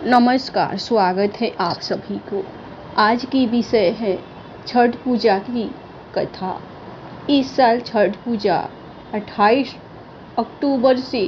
नमस्कार, स्वागत है आप सभी को। आज की विषय है छठ पूजा की कथा। इस साल छठ पूजा 28 अक्टूबर से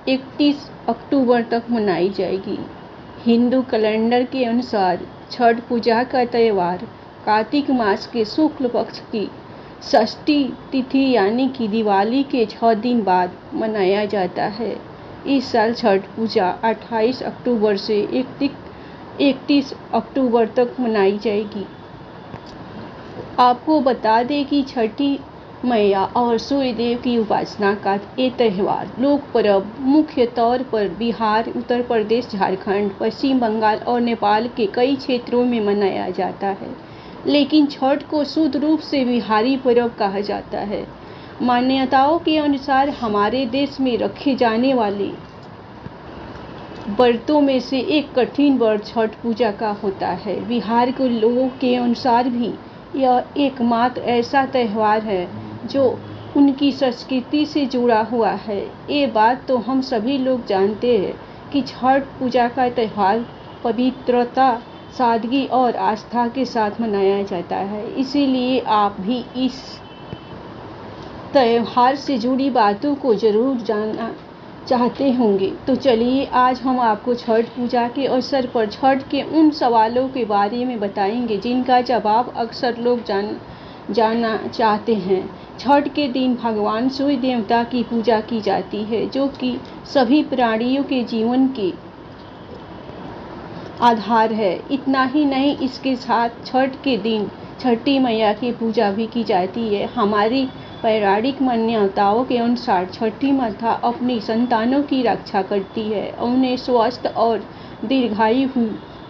31 अक्टूबर तक मनाई जाएगी। हिंदू कैलेंडर के अनुसार छठ पूजा का त्यौहार कार्तिक मास के शुक्ल पक्ष की षष्ठी तिथि यानी कि दिवाली के 6 दिन बाद मनाया जाता है। इस साल छठ पूजा 28 अक्टूबर से 31 अक्टूबर तक मनाई जाएगी। आपको बता दें कि छठी मैया और सूर्य देव की उपासना का ये त्यौहार लोक पर्व मुख्य तौर पर बिहार, उत्तर प्रदेश, झारखंड, पश्चिम बंगाल और नेपाल के कई क्षेत्रों में मनाया जाता है। लेकिन छठ को शुद्ध रूप से बिहारी पर्व कहा जाता है। मान्यताओं के अनुसार हमारे देश में रखे जाने वाले व्रतों में से एक कठिन व्रत छठ पूजा का होता है। बिहार के लोगों के अनुसार भी यह एकमात्र ऐसा त्यौहार है जो उनकी संस्कृति से जुड़ा हुआ है। ये बात तो हम सभी लोग जानते हैं कि छठ पूजा का त्यौहार पवित्रता, सादगी और आस्था के साथ मनाया जाता है। इसीलिए आप भी इस त्यौहार से जुड़ी बातों को जरूर जानना चाहते होंगे। तो चलिए आज हम आपको छठ पूजा के अवसर पर छठ के उन सवालों के बारे में बताएंगे जिनका जवाब अक्सर लोग जानना चाहते हैं। छठ के दिन भगवान सूर्य देवता की पूजा की जाती है, जो कि सभी प्राणियों के जीवन के आधार है। इतना ही नहीं, इसके साथ छठ के दिन छठी मैया की पूजा भी की जाती है। हमारी पौराणिक मान्यताओं के अनुसार छठी माता अपनी संतानों की रक्षा करती है, उन्हें स्वस्थ और दीर्घायु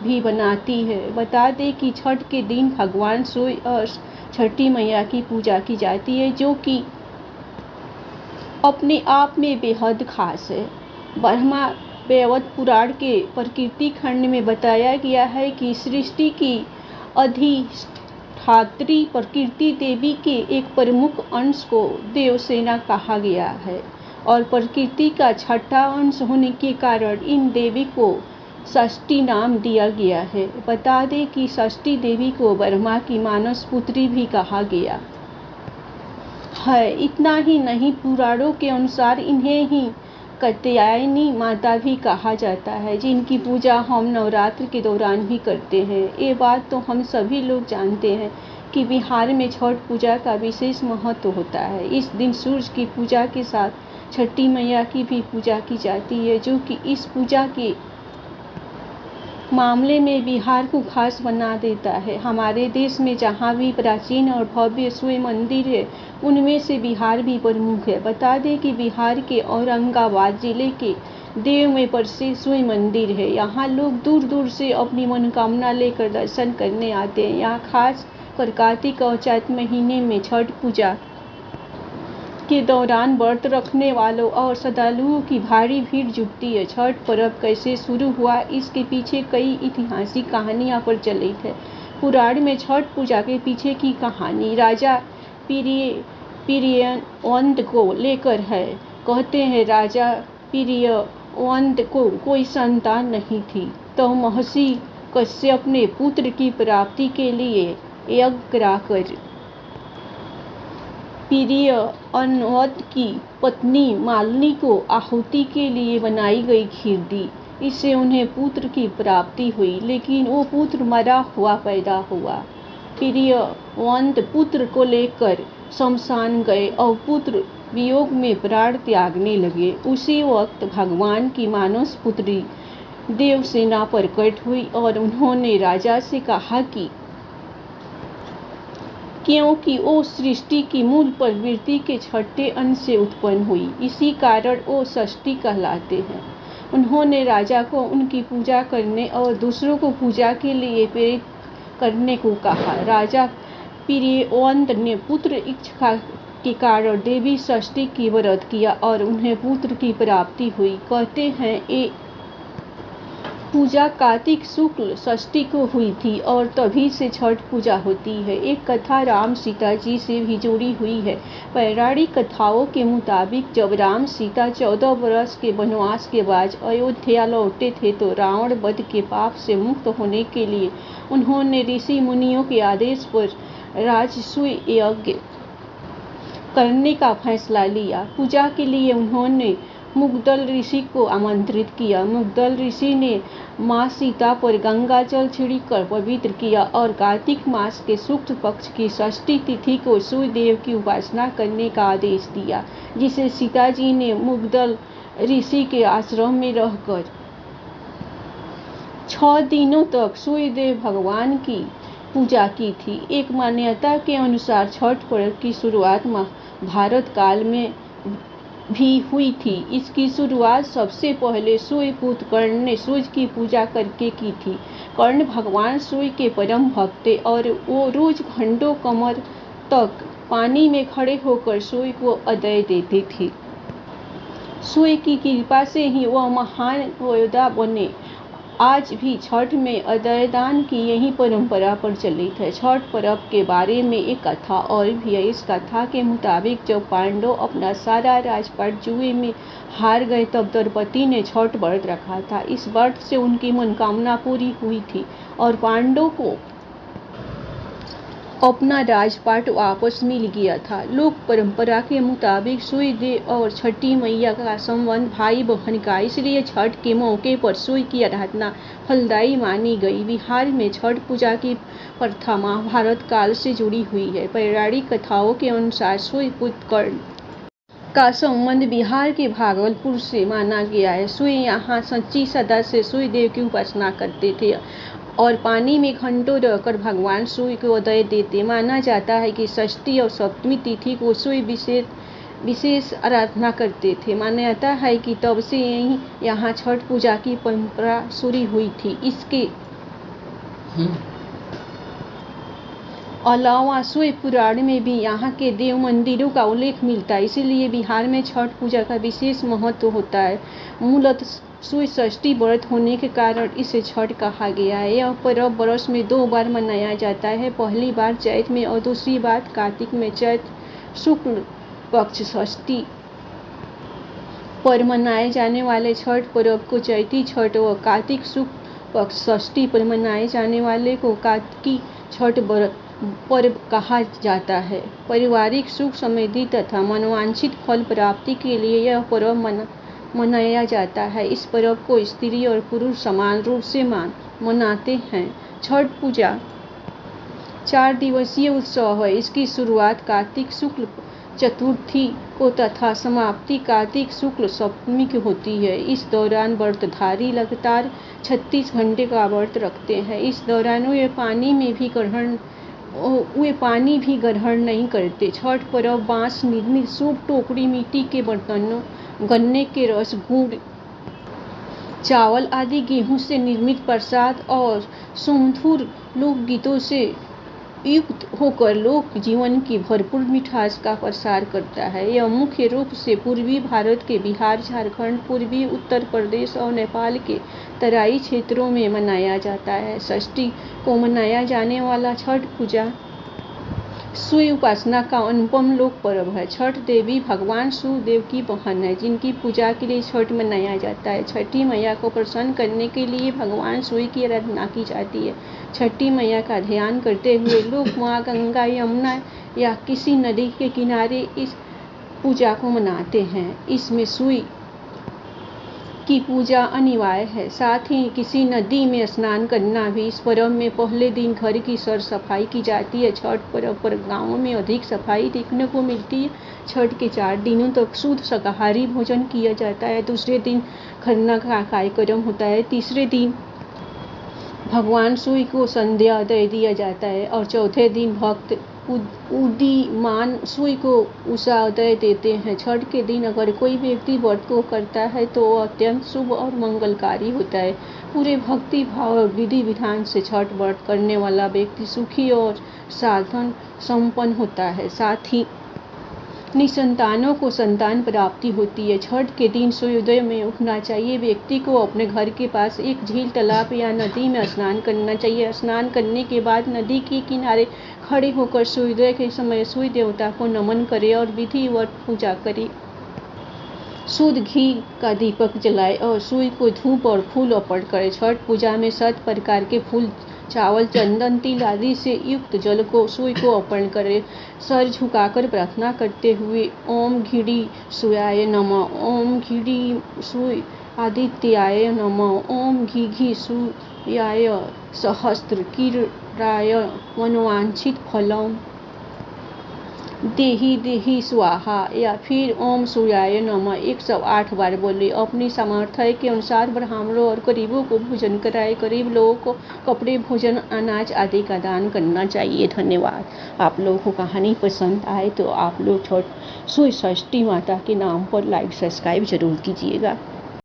भी बनाती है। बता दें कि छठ के दिन भगवान सूर्य और छठी मैया की पूजा की जाती है, जो कि अपने आप में बेहद खास है। ब्रह्मा वैवर्त पुराण के प्रकृति खंड में बताया गया है कि सृष्टि की अधिष्ठात्री प्रकृति देवी के एक प्रमुख अंश को देवसेना कहा गया है और प्रकृति का छठा अंश होने के कारण इन देवी को षष्ठी नाम दिया गया है। बता दें कि षष्ठी देवी को ब्रह्मा की मानस पुत्री भी कहा गया है। इतना ही नहीं, पुराणों के अनुसार इन्हें ही कात्यायनी माता भी कहा जाता है, जिनकी पूजा हम नवरात्र के दौरान भी करते हैं। ये बात तो हम सभी लोग जानते हैं कि बिहार में छठ पूजा का विशेष महत्व होता है। इस दिन सूर्य की पूजा के साथ छठी मैया की भी पूजा की जाती है, जो कि इस पूजा के मामले में बिहार को खास बना देता है। हमारे देश में जहाँ भी प्राचीन और भव्य सूर्य मंदिर है, उनमें से बिहार भी प्रमुख है। बता दें कि बिहार के औरंगाबाद जिले के देव में प्रसिद्ध सूर्य मंदिर है। यहाँ लोग दूर दूर से अपनी मनोकामना लेकर दर्शन करने आते हैं। यहाँ खास कर कार्तिक और चैत महीने में छठ पूजा के दौरान व्रत रखने वालों और श्रद्धालुओं की भारी भीड़ जुटती है। छठ पर्व कैसे शुरू हुआ, इसके पीछे कई ऐतिहासिक कहानियां प्रचलित है। पुराण में छठ पूजा के पीछे की कहानी राजा पीरियवंत को लेकर है। कहते हैं राजा पीरियवंत को कोई संतान नहीं थी, तो महर्षि कश्यप ने पुत्र की प्राप्ति के लिए यज्ञ कराकर पीरियवंत की पत्नी मालिनी को आहुति के लिए बनाई गई खीर दी। इससे उन्हें पुत्र की प्राप्ति हुई, लेकिन वो पुत्र मरा हुआ पैदा हुआ। पीरियवंत पुत्र को लेकर शमशान गए और पुत्र वियोग में प्राण त्यागने लगे। उसी वक्त भगवान की मानस पुत्री देवसेना प्रकट हुई और उन्होंने राजा से कहा कि क्योंकि वो सृष्टि की मूल प्रवृत्ति के छठे अंश से उत्पन्न हुई, इसी कारण वो षष्ठी कहलाते हैं। उन्होंने राजा को उनकी पूजा करने और दूसरों को पूजा के लिए प्रेरित करने को कहा। राजा पीरियवंत ने पुत्र इच्छा के कारण देवी षष्ठी की व्रत किया और उन्हें पुत्र की प्राप्ति हुई। कहते हैं पूजा कार्तिक शुक्ल षष्ठी को हुई थी और तभी से छठ पूजा होती है। एक कथा राम सीता जी से भी जुड़ी हुई है। पौराणिक कथाओं के मुताबिक जब राम सीता 14 वर्ष के वनवास के बाद अयोध्या लौटे थे तो रावण वध के पाप से मुक्त होने के लिए उन्होंने ऋषि मुनियों के आदेश पर राजसूय यज्ञ करने का फैसला लिया। पूजा के लिए उन्होंने मुग्दल ऋषि को आमंत्रित किया। मुग्दल ऋषि ने माँ सीता पर गंगा जल छिड़ककर पवित्र किया और कार्तिक मास के शुक्ल पक्ष की षष्ठी तिथि को सूर्य देव की उपासना करने का आदेश दिया, जिसे सीता जी ने मुग्दल ऋषि के आश्रम में रहकर 6 दिनों तक सूर्य देव भगवान की पूजा की थी। एक मान्यता के अनुसार छठ पर्व की शुरुआत महाभारत काल में भी हुई थी। इसकी शुरुआत सबसे पहले सूर्यपुत्र कर्ण ने सूर्य की पूजा करके की थी। कर्ण भगवान सूर्य के परम भक्त थे और वो रोज घंटों कमर तक पानी में खड़े होकर सूर्य को अर्घ्य देते थे। सूर्य की कृपा से ही वह महान योद्धा बने। आज भी छठ में अर्घ्यदान की यही परंपरा प्रचलित है। छठ पर्व के बारे में एक कथा और भी है। इस कथा के मुताबिक जब पांडव अपना सारा राजपाट जुए में हार गए तब द्रौपदी ने छठ व्रत रखा था। इस व्रत से उनकी मनोकामना पूरी हुई थी और पांडवों को अपना राजपाट वापस मिल गया था। लोक परंपरा के मुताबिक सूर्य देव और छठी मैया का संबंध भाई बहन का, इसलिए छठ के मौके पर सूर्य की आराधना फलदायी मानी गई। बिहार में छठ पूजा की प्रथा महाभारत काल से जुड़ी हुई है। पौराणिक कथाओं के अनुसार सूर्य पुत्र कर्ण का संबंध बिहार के भागलपुर से माना गया है। सूर्य यहाँ सच्ची श्रद्धा से सूर्य देव की उपासना करते थे और पानी में घंटों रहकर भगवान सूर्य को अर्घ्य देते। माना जाता है कि षष्ठी और सप्तमी तिथि को सूर्य विशेष आराधना करते थे। मान्यता है कि तब से यहाँ छठ पूजा की परंपरा शुरू हुई थी। इसके अलावा सूर्य पुराण में भी यहाँ के देव मंदिरों का उल्लेख मिलता है, इसीलिए बिहार में छठ पूजा का विशेष महत्व होता है। मूलतः सूर्य षष्ठी व्रत होने के कारण इसे छठ कहा गया है। यह पर्व वर्ष में 2 बार मनाया जाता है, पहली बार चैत में और दूसरी बार कार्तिक में। चैत शुक्ल पक्ष षष्ठी पर मनाए जाने वाले छठ पर्व को चैती छठ व कार्तिक शुक्ल पक्ष षष्ठी पर मनाए जाने वाले को कार्तिकी छठ पर्व कहा जाता है। पारिवारिक सुख समृद्धि तथा मनोवांछित फल प्राप्ति के लिए यह पर्व मनाया जाता है। इस पर्व को स्त्री और पुरुष समान रूप से मनाते हैं। छठ पूजा 4 दिवसीय उत्सव है। इसकी शुरुआत कार्तिक शुक्ल चतुर्थी को तथा समाप्ति कार्तिक शुक्ल सप्तमी की होती है। इस दौरान व्रतधारी लगातार 36 घंटे का व्रत रखते हैं। इस दौरान वे पानी भी ग्रहण नहीं करते। छठ पर्व बांस निर्मित सूप, टोकरी, मिट्टी के बर्तनों, गन्ने के रस, गुड़, चावल आदि, गेहूं से निर्मित प्रसाद और सुमधुर लोकगीतों से युक्त होकर लोक जीवन की भरपूर मिठास का प्रसार करता है। यह मुख्य रूप से पूर्वी भारत के बिहार, झारखंड, पूर्वी उत्तर प्रदेश और नेपाल के तराई क्षेत्रों में मनाया जाता है। षष्ठी को मनाया जाने वाला छठ पूजा सूर्य उपासना का अनुपम लोक पर्व है। छठ देवी भगवान सूर्य देव की बहन है, जिनकी पूजा के लिए छठ मनाया जाता है। छठी मैया को प्रसन्न करने के लिए भगवान सूर्य की आराधना की जाती है। छठी मैया का ध्यान करते हुए लोग माँ गंगा, यमुना या किसी नदी के किनारे इस पूजा को मनाते हैं। इसमें सूर्य की पूजा अनिवार्य है। साथ ही किसी नदी में स्नान करना भी। इस पर्व में पहले दिन घर की सर सफाई की जाती है। छठ पर्व पर गाँवों में अधिक सफाई देखने को मिलती है। छठ के 4 दिनों तक शुद्ध शाकाहारी भोजन किया जाता है। दूसरे दिन खरना का कार्यक्रम होता है। तीसरे दिन भगवान सूर्य को संध्या अर्घ्य दिया जाता है और चौथे दिन भक्त उदीयमान सूर्य को उषा अर्घ्य देते हैं। छठ के दिन अगर कोई व्यक्ति व्रत को करता है तो वह अत्यंत शुभ और मंगलकारी होता है। पूरे भक्ति भाव और विधि विधान से छठ व्रत करने वाला व्यक्ति सुखी और साधन संपन्न होता है। साथ ही निसंतानों को संतान प्राप्ति होती है। छठ के दिन सूर्योदय में उठना चाहिए। व्यक्ति को अपने घर के पास एक झील, तालाब या नदी में स्नान करना चाहिए। स्नान करने के बाद नदी के किनारे खड़े होकर सूर्योदय के समय सूर्य देवता को नमन करें और विधिवत पूजा करें। शुद्ध घी का दीपक जलाएं और सूर्य को धूप और फूल अर्पण करें। छठ पूजा में 7 प्रकार के फूल, चावल, चंदन, तिल आदि से युक्त जल को सूर्य को अर्पण करें। सर झुकाकर प्रार्थना करते हुए ओम घिड़ी सूर्याय नमः, ओम घिड़ी सूर्य आदित्याय नमः, ओम घी सूर्याय सहस्त्र किरणाय मनोवांछित फलम देहि देहि स्वाहा या फिर ओम सूर्याय नमः 108 बार बोले। अपनी सामर्थ्य के अनुसार ब्राह्मणों और गरीबों को भोजन कराए। गरीब लोगों को कपड़े, भोजन, अनाज आदि का दान करना चाहिए। धन्यवाद। आप लोगों को कहानी पसंद आए तो आप लोग सूर्य षष्ठी माता के नाम पर लाइक सब्सक्राइब जरूर कीजिएगा।